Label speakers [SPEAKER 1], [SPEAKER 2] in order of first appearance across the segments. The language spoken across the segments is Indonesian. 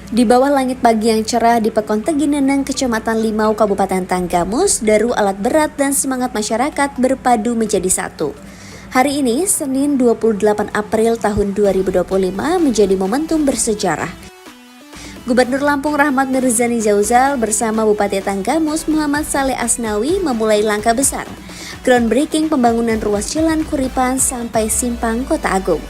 [SPEAKER 1] Di bawah langit pagi yang cerah di Pekon Tegineneng, Kecamatan Limau, Kabupaten Tanggamus, deru alat berat dan semangat masyarakat berpadu menjadi satu. Hari ini, Senin 28 April tahun 2025 menjadi momentum bersejarah. Gubernur Lampung Rahmat Mirzani Jauzal bersama Bupati Tanggamus Muhammad Saleh Asnawi memulai langkah besar, groundbreaking pembangunan ruas jalan Kuripan sampai Simpang Kota Agung.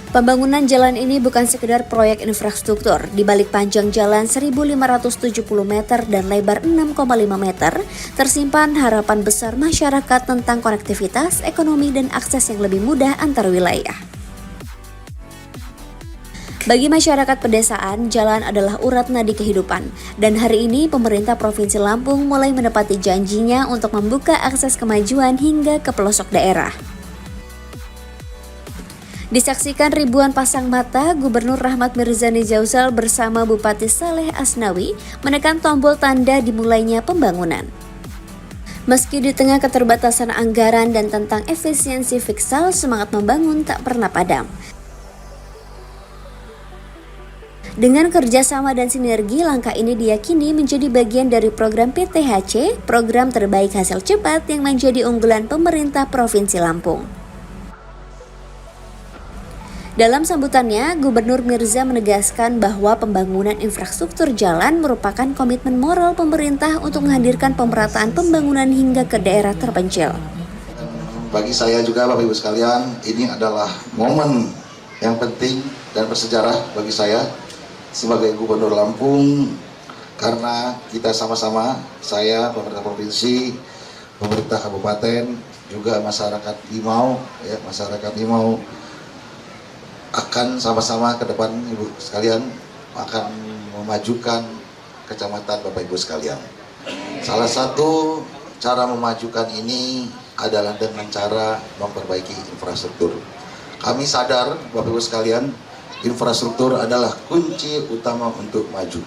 [SPEAKER 1] Pembangunan jalan ini bukan sekedar proyek infrastruktur. Di balik panjang jalan 1.570 meter dan lebar 6,5 meter, tersimpan harapan besar masyarakat tentang konektivitas, ekonomi, dan akses yang lebih mudah antar wilayah. Bagi masyarakat pedesaan, jalan adalah urat nadi kehidupan. Dan hari ini, pemerintah Provinsi Lampung mulai menepati janjinya untuk membuka akses kemajuan hingga ke pelosok daerah. Disaksikan ribuan pasang mata, Gubernur Rahmat Mirzani Jauzal bersama Bupati Saleh Asnawi menekan tombol tanda dimulainya pembangunan. Meski di tengah keterbatasan anggaran dan tentang efisiensi fiskal, semangat membangun tak pernah padam. Dengan kerjasama dan sinergi, langkah ini diyakini menjadi bagian dari program PTHC, program terbaik hasil cepat yang menjadi unggulan pemerintah Provinsi Lampung. Dalam sambutannya, Gubernur Mirza menegaskan bahwa pembangunan infrastruktur jalan merupakan komitmen moral pemerintah untuk menghadirkan pemerataan pembangunan hingga ke daerah terpencil.
[SPEAKER 2] Bagi saya juga Bapak Ibu sekalian, ini adalah momen yang penting dan bersejarah bagi saya sebagai Gubernur Lampung, karena kita sama-sama, saya, pemerintah provinsi, pemerintah kabupaten, juga masyarakat Limau, akan sama-sama ke depan Ibu sekalian akan memajukan kecamatan Bapak Ibu sekalian. Salah satu cara memajukan ini adalah dengan cara memperbaiki infrastruktur. Kami sadar Bapak Ibu sekalian, infrastruktur adalah kunci utama untuk maju.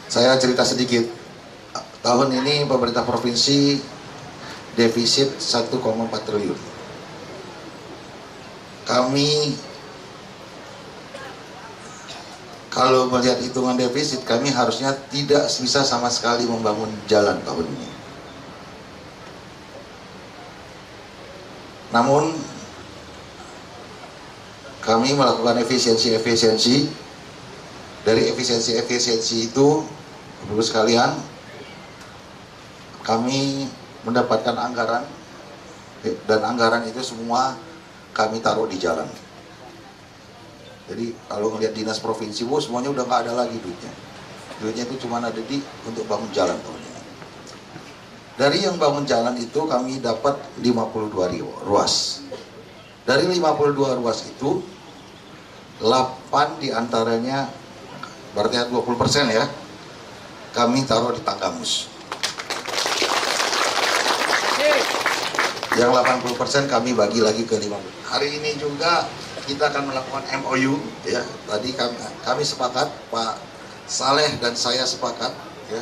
[SPEAKER 2] Saya cerita sedikit. Tahun ini pemerintah provinsi defisit 1,4 triliun. Kami kalau melihat hitungan defisit, kami harusnya tidak bisa sama sekali membangun jalan tahun ini. Namun kami melakukan efisiensi. Dari efisiensi itu, Bapak-Ibu sekalian, kami mendapatkan anggaran, dan anggaran itu semua kami taruh di jalan. Jadi kalau ngelihat dinas provinsi, semuanya udah nggak ada lagi duitnya. Duitnya itu cuma ada untuk bangun jalan tahun ini. Dari yang bangun jalan itu kami dapat 52 ruas. Dari 52 ruas itu 8 diantaranya, berarti 20% ya, kami taruh di Tanggamus. Yang 80% kami bagi lagi ke 50. Hari ini juga kita akan melakukan MOU ya. Tadi kami sepakat, Pak Saleh dan saya sepakat ya.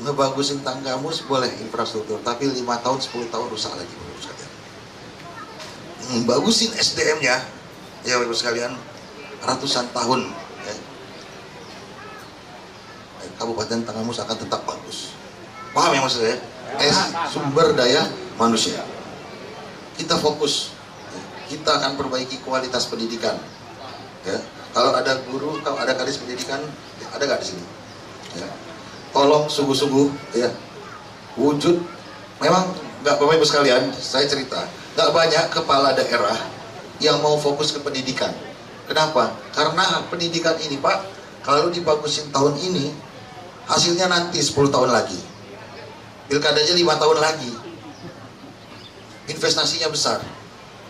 [SPEAKER 2] Ngebagusin Tanggamus boleh infrastruktur, tapi 5 tahun 10 tahun rusak lagi Bapak Ibu sekalian. Bagusin SDM-nya ya Bapak Ibu sekalian, ratusan tahun ya. Kabupaten Tanggamus akan tetap bagus. Paham ya maksud saya? Sumber daya manusia. Kita fokus. Kita akan perbaiki kualitas pendidikan. Ya. Kalau ada guru, kalau ada kadis pendidikan, ada nggak di sini? Ya. Tolong sungguh-sungguh, ya. Wujud. Memang nggak, Bapak Ibu sekalian, saya cerita, nggak banyak kepala daerah yang mau fokus ke pendidikan. Kenapa? Karena pendidikan ini, Pak, kalau dibagusin tahun ini, hasilnya nanti 10 tahun lagi. Pilkadanya 5 tahun lagi. Investasinya besar.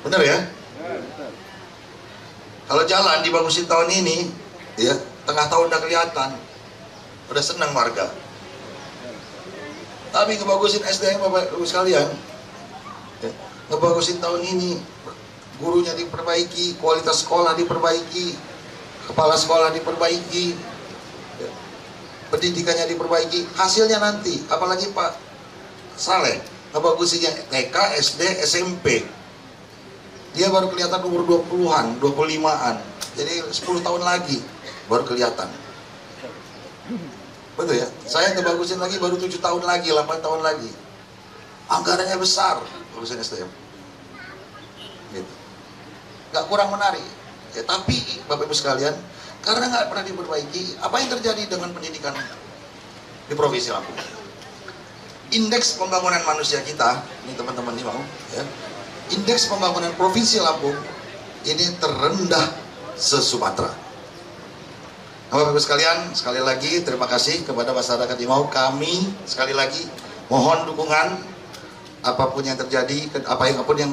[SPEAKER 2] Benar ya? Kalau jalan dibagusin tahun ini, ya, tengah tahun udah kelihatan. Udah senang warga. Tapi ngebagusin SDM Bapak Ibu sekalian, ya, ngebagusin tahun ini, gurunya diperbaiki, kualitas sekolah diperbaiki, kepala sekolah diperbaiki, ya, pendidikannya diperbaiki, hasilnya nanti, apalagi Pak Saleh ngebagusinnya TK, SD, SMP. Dia baru kelihatan umur 20-an, 25-an. Jadi 10 tahun lagi baru kelihatan. Betul ya? Saya kebagusin lagi baru 7 tahun lagi, 8 tahun lagi. Anggarannya besar, urusan SDM. Gitu. Gak kurang menarik. Ya, tapi Bapak Ibu sekalian, karena nggak pernah diperbaiki, apa yang terjadi dengan pendidikan di Provinsi Lampung? Indeks pembangunan manusia kita, ini teman-teman nih mau, ya, indeks pembangunan Provinsi Lampung ini terendah se-Sumatera. Bapak Ibu sekalian, sekali lagi terima kasih kepada masyarakat Limau. Kami sekali lagi mohon dukungan apapun yang terjadi, apapun yang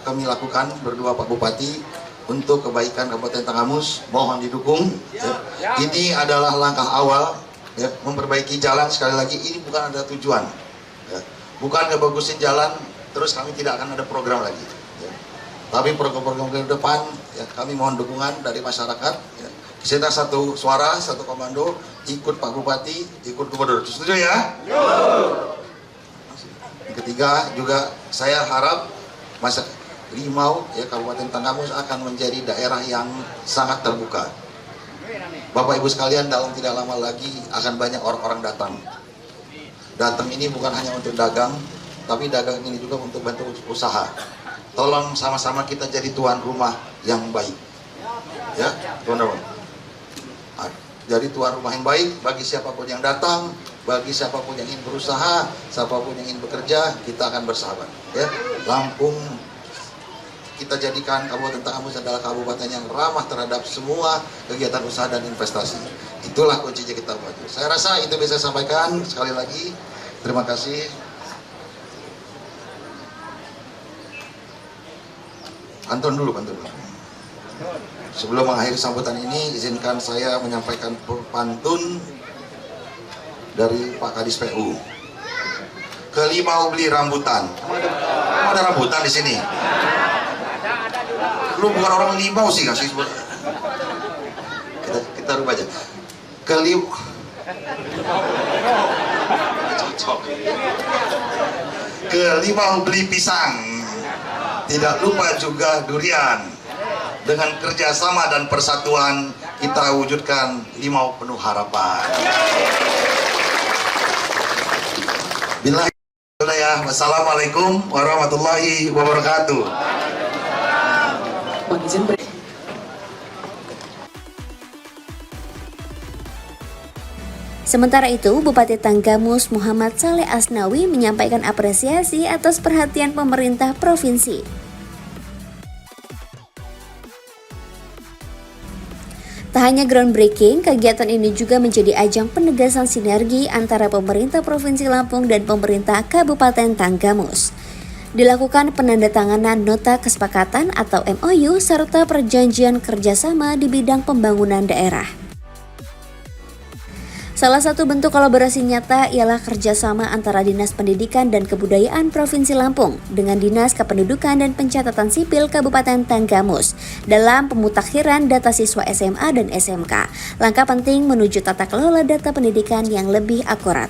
[SPEAKER 2] kami lakukan berdua Pak Bupati untuk kebaikan Kabupaten Tanggamus, mohon didukung. Ya. Ini adalah langkah awal, ya, memperbaiki jalan. Sekali lagi ini bukan ada tujuan, ya. Bukan ngebagusin jalan terus kami tidak akan ada program lagi. Ya. Tapi program-program ke depan, ya, kami mohon dukungan dari masyarakat. Ya. Kita satu suara, satu komando, ikut Pak Bupati, ikut Gubernur. Setuju ya? Ketiga juga saya harap Limau, ya, Kabupaten Tanggamus akan menjadi daerah yang sangat terbuka. Bapak Ibu sekalian, dalam tidak lama lagi akan banyak orang-orang datang. Datang ini bukan hanya untuk dagang, tapi dagang ini juga untuk bantu usaha. Tolong sama-sama kita jadi tuan rumah yang baik. Ya, teman-teman. Jadi tuan rumah yang baik bagi siapapun yang datang, bagi siapapun yang ingin berusaha, siapapun yang ingin bekerja, kita akan bersahabat. Ya, Lampung kita jadikan Kabupaten Tanggamus adalah kabupaten yang ramah terhadap semua kegiatan usaha dan investasi. Itulah kuncinya kita maju. Saya rasa itu bisa saya sampaikan. Sekali lagi, terima kasih. Pantun dulu. Sebelum mengakhiri sambutan ini, izinkan saya menyampaikan pantun dari Pak Kadis PU. Ke Limau beli rambutan. Ada rambutan di sini. Lu bukan orang Limau sih, kasih kita rubah aja. Ke Limau. Cocok. Ke Limau beli pisang. Tidak lupa juga durian. Dengan kerjasama dan persatuan kita wujudkan Limau penuh harapan. Bismillahirrahmanirrahim. Wassalamualaikum warahmatullahi wabarakatuh.
[SPEAKER 1] Sementara itu, Bupati Tanggamus Muhammad Saleh Asnawi menyampaikan apresiasi atas perhatian pemerintah provinsi. Tak hanya groundbreaking, kegiatan ini juga menjadi ajang penegasan sinergi antara pemerintah Provinsi Lampung dan pemerintah Kabupaten Tanggamus. Dilakukan penandatanganan nota kesepakatan atau MOU serta perjanjian kerjasama di bidang pembangunan daerah. Salah satu bentuk kolaborasi nyata ialah kerjasama antara Dinas Pendidikan dan Kebudayaan Provinsi Lampung dengan Dinas Kependudukan dan Pencatatan Sipil Kabupaten Tanggamus dalam pemutakhiran data siswa SMA dan SMK, langkah penting menuju tata kelola data pendidikan yang lebih akurat.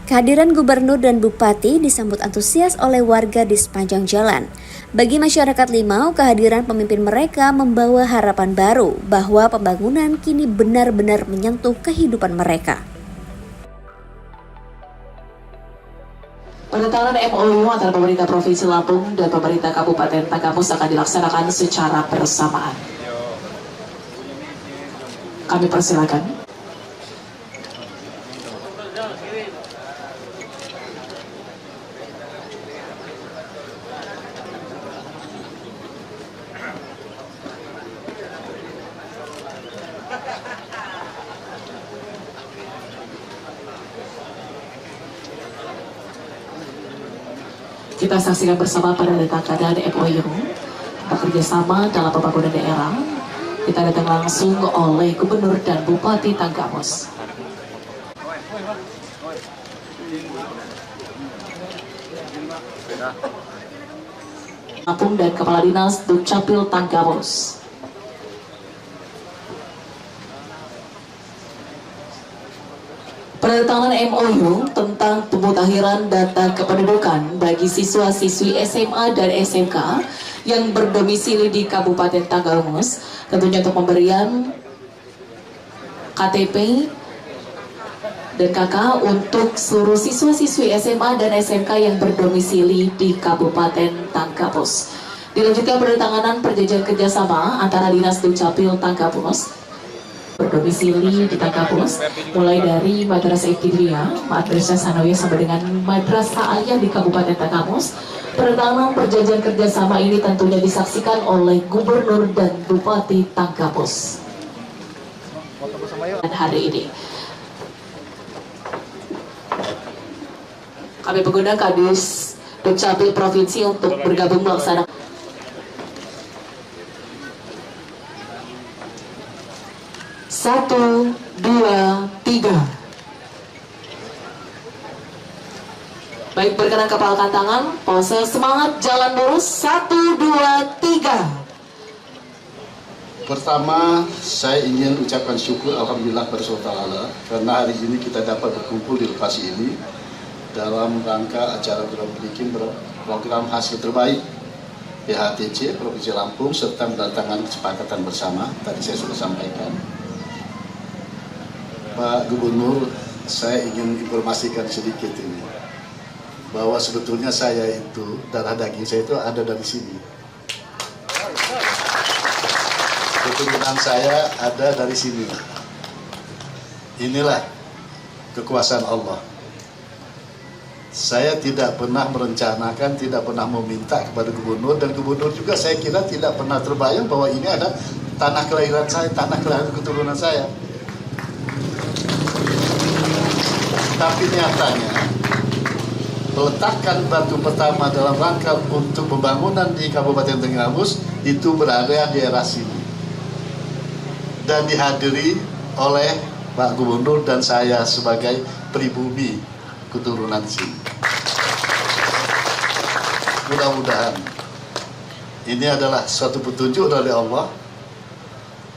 [SPEAKER 1] Kehadiran Gubernur dan Bupati disambut antusias oleh warga di sepanjang jalan. Bagi masyarakat Limau, kehadiran pemimpin mereka membawa harapan baru bahwa pembangunan kini benar-benar menyentuh kehidupan mereka.
[SPEAKER 3] Penandatanganan MOU antara pemerintah Provinsi Lampung dan pemerintah Kabupaten Tanggamus akan dilaksanakan secara bersamaan. Kami persilakan. Kita saksikan bersama penandatanganan MOU bekerjasama dalam pembangunan daerah. Kita datang langsung oleh Gubernur dan Bupati Tanggamus. Lampung dan Kepala Dinas Dukcapil Tanggamus. Penandatanganan MOU tentang pemutakhiran data kependudukan bagi siswa-siswi SMA dan SMK yang berdomisili di Kabupaten Tanggamus, tentunya untuk pemberian KTP dan KK untuk seluruh siswa-siswi SMA dan SMK yang berdomisili di Kabupaten Tanggamus. Dilanjutkan penandatanganan perjanjian kerjasama antara Dinas Dukcapil Tanggamus berdomisili di Tanggamus, mulai dari Madrasah Ibtidaiyah, Madrasah Sanawiyah sampai dengan Madrasah Aliyah di Kabupaten Tanggamus. Penandatanganan perjanjian kerjasama ini tentunya disaksikan oleh Gubernur dan Bupati Tanggamus. Dan hari ini kami mengundang Kadis Dukcapil Provinsi untuk bergabung melaksanakan. Satu, dua, tiga. Baik, berkenan kepalkan tangan, pose semangat jalan lurus. 1, 2, 3.
[SPEAKER 4] Pertama, saya ingin ucapkan syukur Alhamdulillah pada Allah karena hari ini kita dapat berkumpul di lokasi ini dalam rangka acara program hasil terbaik PHTC Provinsi Lampung serta mendatangkan kesepakatan bersama. Tadi saya sudah sampaikan. Pak Gubernur, saya ingin informasikan sedikit ini bahwa sebetulnya saya itu, darah daging saya itu ada dari sini. Keturunan saya ada dari sini. Inilah kekuasaan Allah. Saya tidak pernah merencanakan, tidak pernah meminta kepada gubernur, dan gubernur juga saya kira tidak pernah terbayang bahwa ini ada tanah kelahiran saya, tanah kelahiran keturunan saya. Tapi nyatanya peletakan batu pertama dalam rangka untuk pembangunan di Kabupaten Tanggamus itu berada di daerah sini dan dihadiri oleh Pak Gubernur dan saya sebagai pribumi keturunan sini. Mudah-mudahan ini adalah suatu petunjuk dari Allah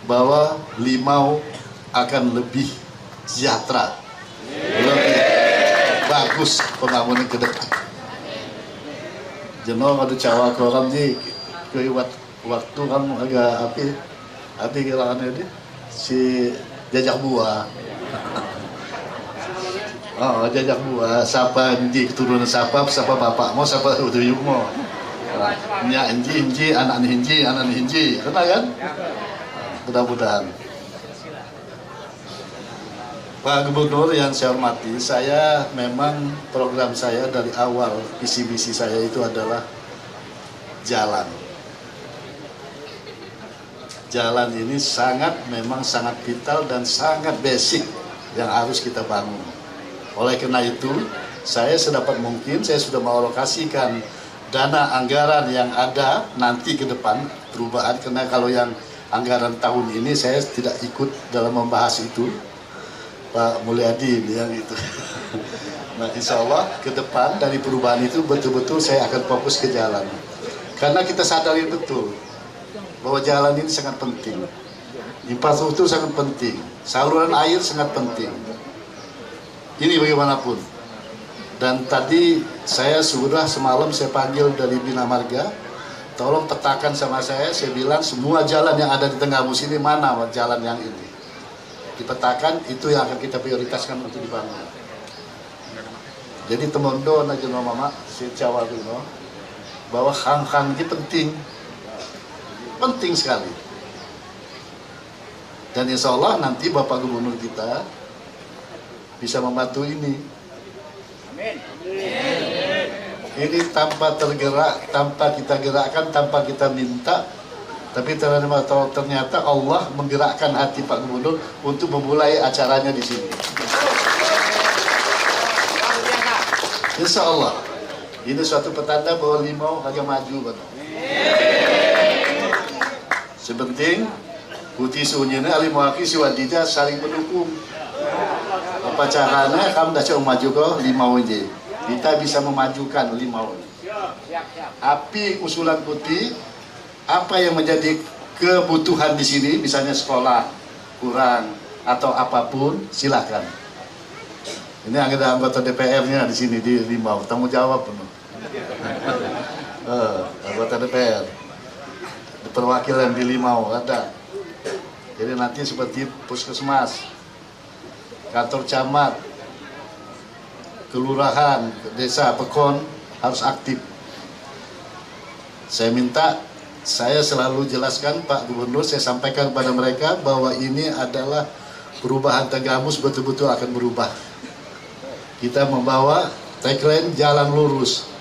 [SPEAKER 4] bahwa Limau akan lebih sejahtera, lebih bagus pembangunan ke depan. Jenong ada cawa koram ni waktu kamu agak api kehilangan ini si jajak buah. Oh, jajak buah. Siapa di keturunan siapa bapak mau, siapa tuyuk mau. Nya inji, anak ni inji, kenal kan? Mudah-mudahan. Pak Gubernur yang saya hormati, saya memang program saya dari awal, visi misi saya itu adalah jalan. Jalan ini memang sangat vital dan sangat basic yang harus kita bangun. Oleh karena itu, saya sedapat mungkin saya sudah mengalokasikan dana anggaran yang ada nanti ke depan perubahan, karena kalau yang anggaran tahun ini saya tidak ikut dalam membahas itu. Pak Mulyadi yang itu. Nah, insya Allah ke depan dari perubahan itu betul-betul saya akan fokus ke jalan. Karena kita sadari betul bahwa jalan ini sangat penting. Infrastruktur sangat penting. Saluran air sangat penting. Ini bagaimanapun. Dan tadi saya sudah semalam saya panggil dari Bina Marga, tolong petakan sama saya bilang semua jalan yang ada di Tanggamus ini mana jalan yang ini. Dipetakan, itu yang akan kita prioritaskan untuk dibangun. Jadi temondo na jeno mama si Jawa dulu bahwa hang-hang ini penting sekali. Dan insya Allah nanti Bapak Gubernur kita bisa membantu ini. Amin. Ini tanpa tergerak, tanpa kita gerakkan, tanpa kita minta. Tapi ternyata Allah menggerakkan hati Pak Gubernur untuk memulai acaranya di sini. Insya Allah, ini suatu petanda bahwa Limau agak maju. Sepenting, putih sunyana Limau aki si Wadida saling mendukung. Apa caranya kamu dah coba maju ke Limau ini? Kita bisa memajukan Limau. Api usulan putih. Apa yang menjadi kebutuhan di sini, misalnya sekolah kurang atau apapun, silakan. Ini ada anggota DPR-nya di sini di Limau, tanggung jawab penuh. Anggota DPR, perwakilan di Limau ada. Jadi nanti seperti puskesmas, kantor camat, kelurahan, desa, pekon harus aktif. Saya minta, saya selalu jelaskan Pak Gubernur, saya sampaikan kepada mereka bahwa ini adalah perubahan Tenggamus betul-betul akan berubah. Kita membawa tagline jalan lurus.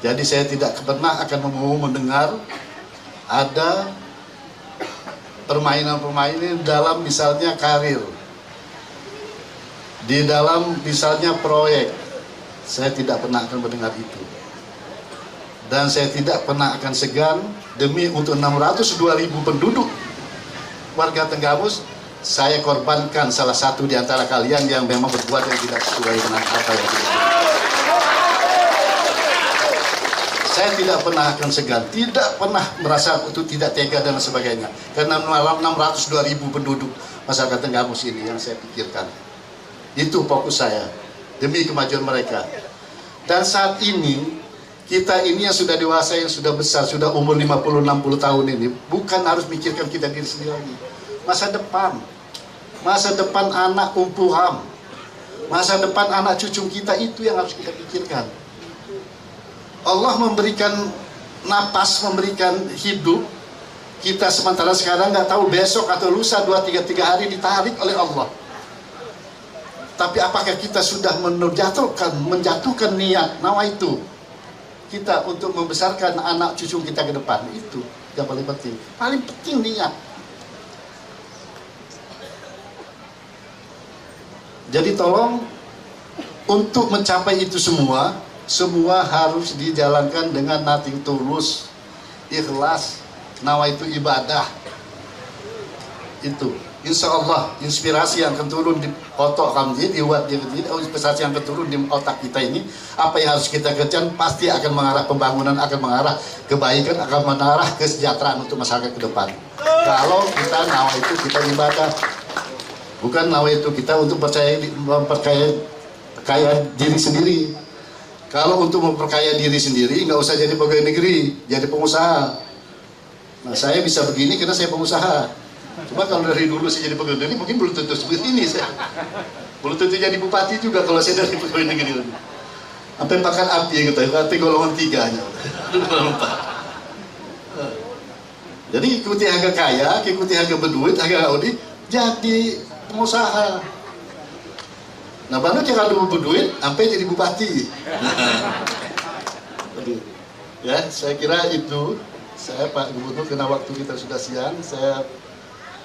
[SPEAKER 4] Jadi saya tidak pernah akan mau mendengar ada permainan-permainan dalam misalnya karir, di dalam misalnya proyek. Saya tidak pernah akan mendengar itu. Dan saya tidak pernah akan segan demi untuk 602.000 penduduk warga Tenggamus, saya korbankan salah satu di antara kalian yang memang berbuat yang tidak sesuai dengan apa yang dilakukan. Saya tidak pernah akan segan, tidak pernah merasa itu tidak tega dan sebagainya. Karena 602.000 penduduk masyarakat Tenggamus ini yang saya pikirkan. Itu fokus saya, demi kemajuan mereka. Dan saat ini, kita ini yang sudah dewasa, yang sudah besar, sudah umur 50-60 tahun ini, bukan harus mikirkan kita diri sendiri lagi. Masa depan anak umpuham, masa depan anak cucu kita, itu yang harus kita pikirkan. Allah memberikan napas, memberikan hidup kita, sementara sekarang nggak tahu besok atau lusa 2-3 hari ditarik oleh Allah. Tapi apakah kita sudah menjatuhkan niat nawa itu kita untuk membesarkan anak cucu kita ke depan? Itu yang paling penting. Paling penting niat. Jadi tolong untuk mencapai itu semua harus dijalankan dengan nating tulus, ikhlas, nawa itu ibadah. Itu insya Allah inspirasi yang akan turun di otak kami, inspirasi yang akan turun di otak kita ini, apa yang harus kita kerjakan pasti akan mengarah pembangunan, akan mengarah kebaikan, akan mengarah kesejahteraan untuk masyarakat ke depan. Kalau kita nawa itu kita ibadah, bukan nawa itu kita untuk memperkaya diri sendiri. Kalau untuk memperkaya diri sendiri, nggak usah jadi pegawai negeri, jadi pengusaha. Nah, saya bisa begini karena saya pengusaha. Cuma kalau dari dulu saya jadi pegawai negeri, mungkin belum tentu seperti ini saya. Belum tentu jadi bupati juga kalau saya dari pegawai negeri. Sampai makan api gitu, api golongan 3 nya. Jadi ikuti harga kaya, ikuti harga berduit, harga Audi, jadi pengusaha. Nah, baru cara dulu berduit, sampai jadi bupati. Ya, saya kira itu. Saya Pak Gubernur, karena waktu kita sudah siang, saya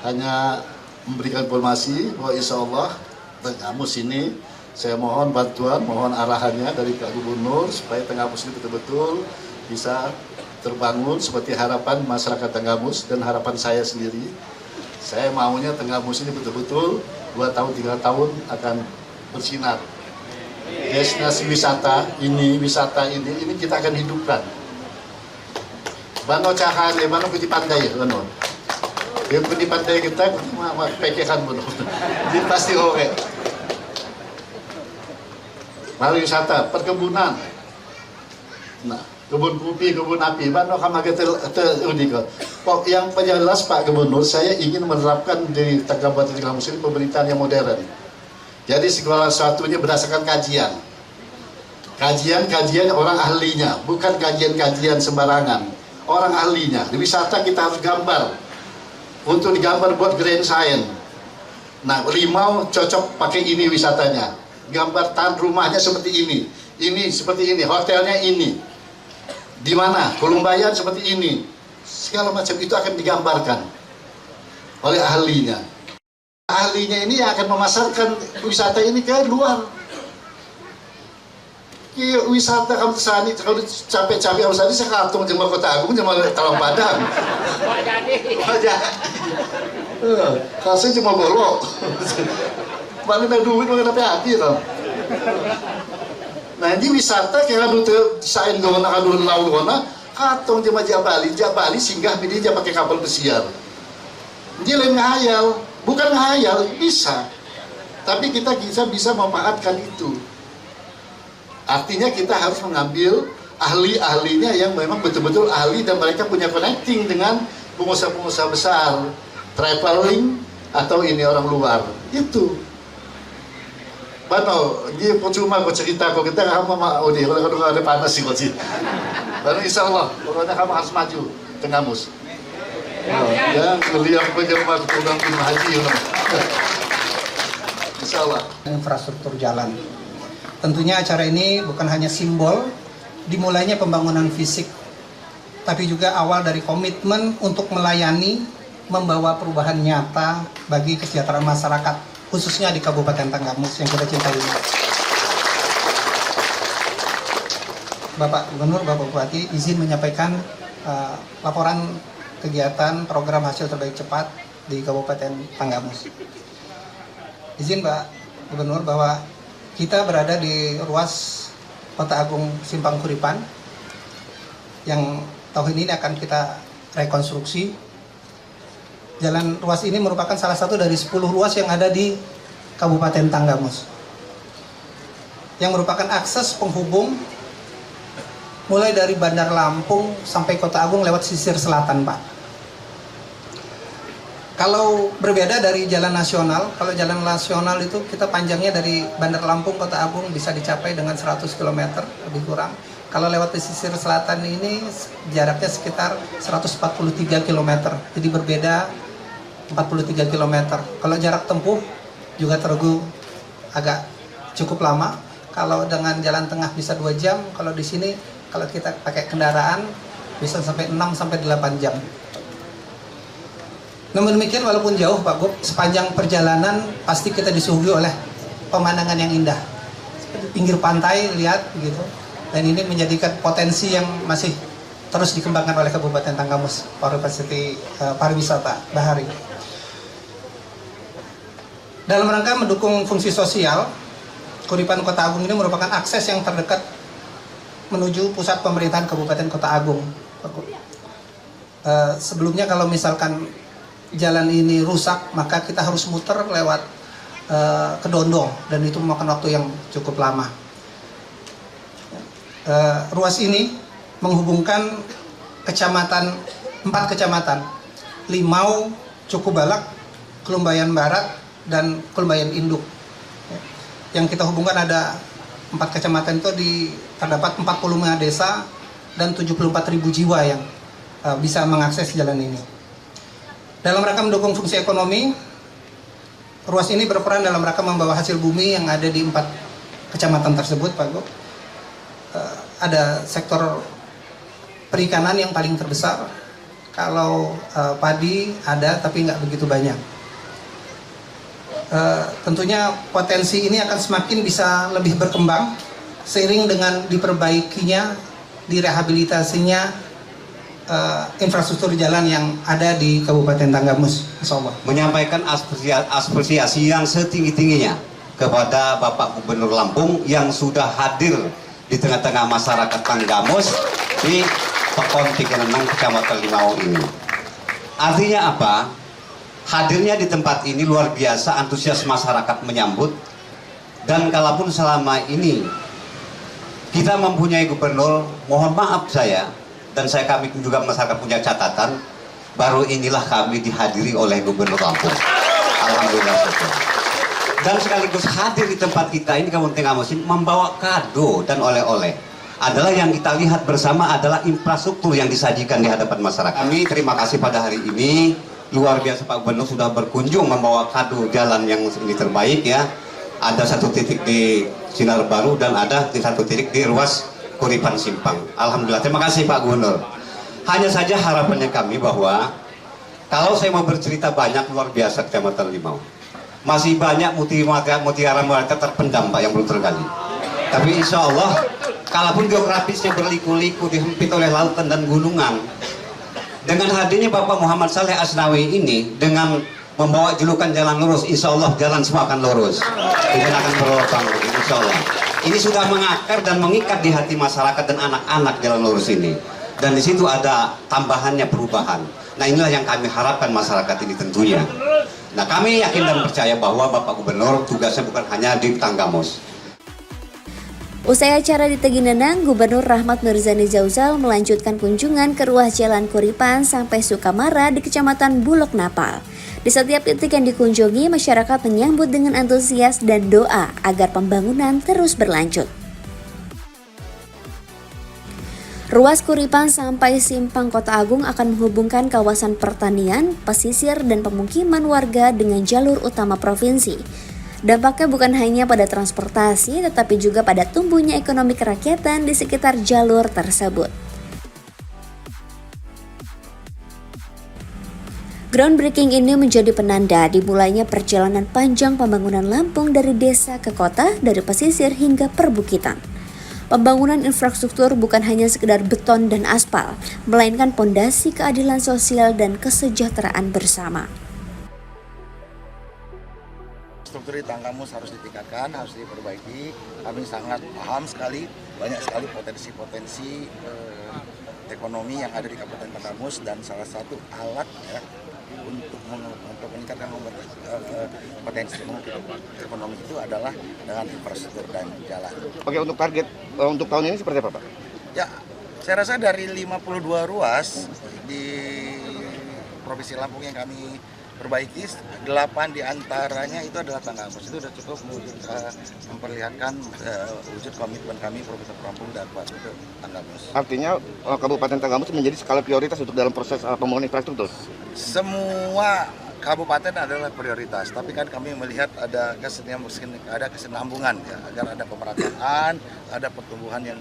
[SPEAKER 4] hanya memberikan informasi bahwa insya Allah Tenggamus ini, saya mohon bantuan, mohon arahannya dari Pak Gubernur supaya Tenggamus ini betul-betul bisa terbangun seperti harapan masyarakat Tenggamus dan harapan saya sendiri. Saya maunya Tenggamus ini betul-betul 2 tahun, 3 tahun akan bersinar. Destinasi wisata ini kita akan hidupkan. Bano cahane, bano di pantai, bano. Yung di pantai kita, pekekan bano. Jadi pasti oke. Pariwisata, perkebunan. Nah, kebun kopi, kebun api, bano yang penjelas Pak Gubernur, saya ingin menerapkan di Kabupaten Tenggamus ini pemerintahan yang modern. Jadi segala sesuatunya berdasarkan kajian. Kajian orang ahlinya, bukan kajian sembarangan. Orang ahlinya. Di wisata kita harus gambar. Untuk digambar buat grand science. Nah, Limau cocok pakai ini wisatanya. Gambar tahan rumahnya seperti ini. Ini seperti ini, hotelnya ini. Di mana? Kolumbayan seperti ini. Segala macam itu akan digambarkan oleh ahlinya. Ahlinya ini yang akan memasarkan wisata ini ke luar. Wisata kamu kesana, kalau capek-capek kamu kesana, saya katung jemaah Kota Agung, jemaah Talang Padang. Kalau saya cuma golok. Balik dari duit, balik dari hati tau. Nah ini wisata kayak kadang sain gona, kadang laut gona, katung jemaah Jabali singgah dia pakai kapal pesiar. Dia lain ngayal. Bukan ngayal, bisa. Tapi kita bisa memanfaatkan itu. Artinya kita harus mengambil ahli-ahlinya yang memang betul-betul ahli dan mereka punya connecting dengan pengusaha-pengusaha besar, traveling atau ini orang luar. Itu. Bano, ini percuma kau cerita kau kita kamu mau di kalau ada panas sih kau sih. Baru insya Allah, pokoknya kamu harus maju Tengah Mus. Ya, kuliah pejabat kurang haji. Insya Allah.
[SPEAKER 5] Infrastruktur jalan. Tentunya acara ini bukan hanya simbol dimulainya pembangunan fisik, tapi juga awal dari komitmen untuk melayani, membawa perubahan nyata bagi kesejahteraan masyarakat, khususnya di Kabupaten Tanggamus yang kita cintai ini. Bapak Gubernur, Bapak Bupati, izin menyampaikan laporan kegiatan program hasil terbaik cepat di Kabupaten Tanggamus. Izin Pak Gubernur bahwa kita berada di ruas Kota Agung Simpang Kuripan yang tahun ini akan kita rekonstruksi. Jalan ruas ini merupakan salah satu dari 10 ruas yang ada di Kabupaten Tanggamus, yang merupakan akses penghubung mulai dari Bandar Lampung sampai Kota Agung lewat sisir selatan, Pak. Kalau berbeda dari jalan nasional, kalau jalan nasional itu kita panjangnya dari Bandar Lampung Kota Agung bisa dicapai dengan 100 km lebih kurang. Kalau lewat pesisir selatan ini jaraknya sekitar 143 km. Jadi berbeda 43 km. Kalau jarak tempuh juga tergolong agak cukup lama. Kalau dengan jalan tengah bisa 2 jam, kalau di sini kalau kita pakai kendaraan bisa sampai 6 sampai 8 jam. Namun demikian walaupun jauh Pak Gub, sepanjang perjalanan pasti kita disuguhi oleh pemandangan yang indah. Seperti pinggir pantai, lihat gitu. Dan ini menjadikan potensi yang masih terus dikembangkan oleh Kabupaten Tanggamus pariwisata bahari. Dalam rangka mendukung fungsi sosial, Kuripan Kota Agung ini merupakan akses yang terdekat menuju pusat pemerintahan Kabupaten Kota Agung. Sebelumnya kalau misalkan jalan ini rusak, maka kita harus muter lewat Kedondong dan itu memakan waktu yang cukup lama. Ruas ini menghubungkan 4 kecamatan, Limau, Cukubalak, Kelumbayan Barat, dan Kelumbayan Induk. Yang kita hubungkan ada 4 kecamatan itu terdapat 45 desa dan 74.000 jiwa yang bisa mengakses jalan ini. Dalam rangka mendukung fungsi ekonomi, ruas ini berperan dalam rangka membawa hasil bumi yang ada di 4 kecamatan tersebut, Pak Gub. Ada sektor perikanan yang paling terbesar. Kalau padi ada, tapi nggak begitu banyak. Tentunya potensi ini akan semakin bisa lebih berkembang seiring dengan diperbaikinya, direhabilitasinya infrastruktur jalan yang ada di Kabupaten Tanggamus. Insyaallah.
[SPEAKER 6] Menyampaikan apresiasi yang setinggi-tingginya kepada Bapak Gubernur Lampung yang sudah hadir di tengah-tengah masyarakat Tanggamus di Pekon 36 Kecamatan Limau ini. Artinya apa? Hadirnya di tempat ini luar biasa, antusias masyarakat menyambut. Dan kalaupun selama ini kita mempunyai gubernur, mohon maaf dan kami juga masyarakat punya catatan, baru inilah kami dihadiri oleh Gubernur Lampung. Alhamdulillah. Dan sekaligus hadir di tempat kita ini Kabupaten Tanggamus membawa kado dan oleh-oleh. Adalah yang kita lihat bersama adalah infrastruktur yang disajikan di hadapan masyarakat. Kami terima kasih pada hari ini, luar biasa Pak Gubernur sudah berkunjung membawa kado jalan yang ini terbaik ya. Ada 1 titik di Sinar Baru dan ada di 1 titik di ruas Kuripan Simpang. Alhamdulillah, terima kasih Pak Gubernur. Hanya saja harapannya kami bahwa kalau saya mau bercerita banyak luar biasa Kecamatan Limau. Masih banyak mutiara-mutiara terpendam Pak yang belum tergali. Tapi insya Allah, kalaupun geografisnya berliku-liku dihempit oleh lautan dan gunungan, dengan hadirnya Bapak Muhammad Saleh Asnawi ini dengan membawa julukan jalan lurus, insya Allah jalan semua akan lurus. Tidak akan berlubang, insya Allah. Ini sudah mengakar dan mengikat di hati masyarakat dan anak-anak jalan lurus ini. Dan di situ ada tambahannya perubahan. Nah inilah yang kami harapkan masyarakat ini tentunya. Nah, kami yakin dan percaya bahwa Bapak Gubernur tugasnya bukan hanya di Tanggamus.
[SPEAKER 1] Usai acara di Teginenang, Gubernur Rahmat Mirzani Zauzal melanjutkan kunjungan ke ruas Jalan Kuripan sampai Sukamara di Kecamatan Bulog Napal. Di setiap titik yang dikunjungi, masyarakat menyambut dengan antusias dan doa agar pembangunan terus berlanjut. Ruas Kuripan sampai Simpang Kota Agung akan menghubungkan kawasan pertanian, pesisir, dan pemukiman warga dengan jalur utama provinsi. Dampaknya bukan hanya pada transportasi, tetapi juga pada tumbuhnya ekonomi kerakyatan di sekitar jalur tersebut. Groundbreaking ini menjadi penanda dimulainya perjalanan panjang pembangunan Lampung dari desa ke kota, dari pesisir hingga perbukitan. Pembangunan infrastruktur bukan hanya sekedar beton dan aspal, melainkan pondasi keadilan sosial dan kesejahteraan bersama.
[SPEAKER 7] Struktur di Tanggamus harus ditingkatkan, harus diperbaiki. Kami sangat paham sekali, banyak sekali potensi-potensi ekonomi yang ada di Kabupaten Tanggamus, dan salah satu alat ya, untuk meningkatkan potensi ekonomi itu adalah dengan infrastruktur dan jalan.
[SPEAKER 8] Oke, untuk target untuk tahun ini seperti apa, Pak?
[SPEAKER 7] Ya, saya rasa dari 52 ruas di Provinsi Lampung yang kami perbaiki, 8 diantaranya itu adalah Tanggamus. Itu sudah cukup memperlihatkan wujud komitmen kami Provinsi Lampung dan untuk Tanggamus.
[SPEAKER 8] Artinya Kabupaten Tanggamus menjadi skala prioritas untuk dalam proses pembangunan infrastruktur?
[SPEAKER 7] Semua kabupaten adalah prioritas, tapi kan kami melihat ada kesinambungan ya, agar ada pemerataan, ada pertumbuhan yang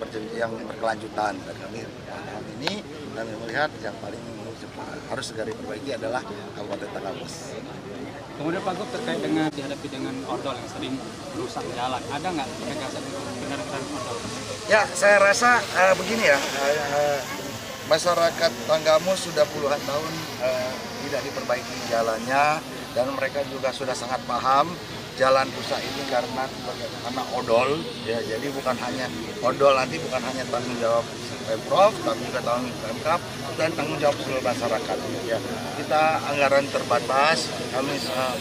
[SPEAKER 7] berkelanjutan. Dan kami tahun ini kami melihat yang paling harus segera diperbaiki adalah Kabupaten Tanggamus.
[SPEAKER 9] Kemudian Pak Gub, terkait dengan dihadapi dengan odol yang sering merusak jalan, ada nggak penegasan benar-benar odol?
[SPEAKER 7] Ya, saya rasa begini ya, masyarakat Tanggamus sudah puluhan tahun tidak diperbaiki jalannya, dan mereka juga sudah sangat paham jalan rusak ini karena odol ya. Jadi bukan hanya odol, nanti bukan hanya tanggung jawab Pemprov, tapi juga tanggung jawab Pemkab dan tanggung jawab seluruh masyarakat ya. Kita anggaran terbatas, kami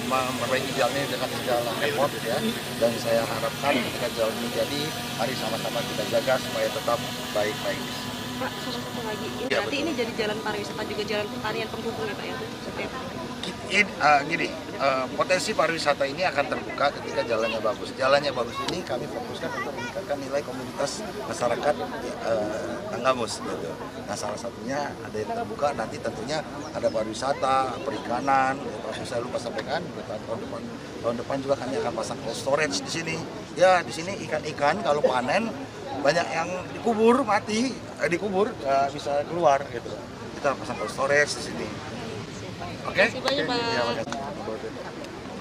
[SPEAKER 7] memperbaiki jalan ini dengan segala effort ya, dan saya harapkan ketika jalan ini jadi, mari sama-sama kita jaga supaya tetap baik-baik.
[SPEAKER 10] Pak, satu lagi,
[SPEAKER 7] Ya,
[SPEAKER 10] nanti
[SPEAKER 7] betul.
[SPEAKER 10] ini jadi jalan pariwisata juga jalan pertanian penghubung ya Pak ya? Seperti apa?
[SPEAKER 7] Potensi pariwisata ini akan terbuka ketika jalannya bagus. Jalannya bagus ini kami fokuskan untuk meningkatkan nilai komunitas masyarakat Tanggamus. Gitu. Nah, salah satunya ada yang terbuka, nanti tentunya ada pariwisata, perikanan. Gitu. Saya lupa sampaikan, tahun depan juga kami akan pasang cold storage di sini. Ya, di sini ikan-ikan kalau panen banyak yang dikubur mati, dikubur bisa keluar gitu. Kita pasang cold storage di sini. Oke.
[SPEAKER 10] Terima kasih banyak, Pak.
[SPEAKER 7] Ya, makasih.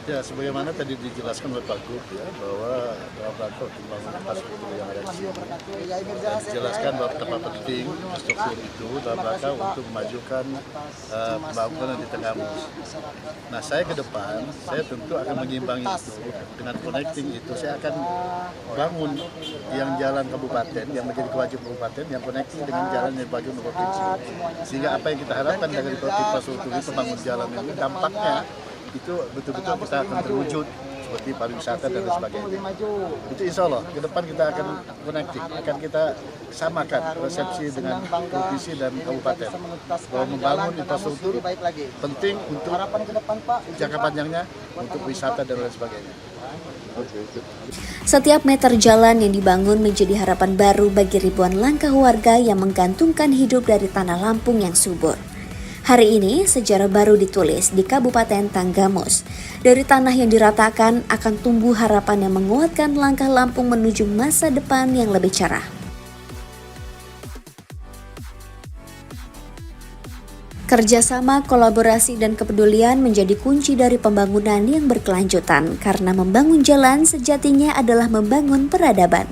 [SPEAKER 4] Ya, sebagaimana tadi dijelaskan oleh Pak Gub ya, bahwa dalam rangka pembangunan infrastruktur yang ada di sini, dijelaskan bahwa betapa penting infrastruktur itu dalam rangka untuk memajukan pembangunan di Tanggamus. Nah, saya ke depan, saya tentu akan mengimbangi itu dengan connecting itu. Saya akan bangun yang jalan kabupaten, yang menjadi kewajiban kabupaten, yang connecting dengan jalan yang bagi provinsi. Sehingga apa yang kita harapkan dari infrastruktur itu, membangun jalan ini, dampaknya itu betul-betul kita akan terwujud seperti pariwisata dan lain sebagainya. Itu insya Allah ke depan kita akan connecting, akan kita samakan resepsi dengan provinsi dan kabupaten, bahwa membangun infrastruktur penting untuk jangka panjangnya, untuk wisata dan lain sebagainya.
[SPEAKER 1] Setiap meter jalan yang dibangun menjadi harapan baru bagi ribuan langkah warga yang menggantungkan hidup dari tanah Lampung yang subur. Hari ini, sejarah baru ditulis di Kabupaten Tanggamus. Dari tanah yang diratakan akan tumbuh harapan yang menguatkan langkah Lampung menuju masa depan yang lebih cerah. Kerjasama, kolaborasi, dan kepedulian menjadi kunci dari pembangunan yang berkelanjutan, karena membangun jalan sejatinya adalah membangun peradaban.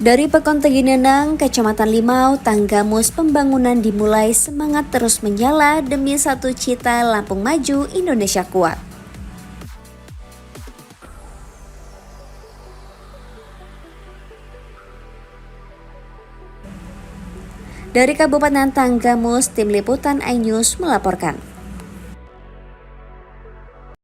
[SPEAKER 1] Dari Pekon Teginenang, Kecamatan Limau, Tanggamus, pembangunan dimulai, semangat terus menyala demi satu cita Lampung maju, Indonesia kuat. Dari Kabupaten Tanggamus, Tim Liputan iNews melaporkan.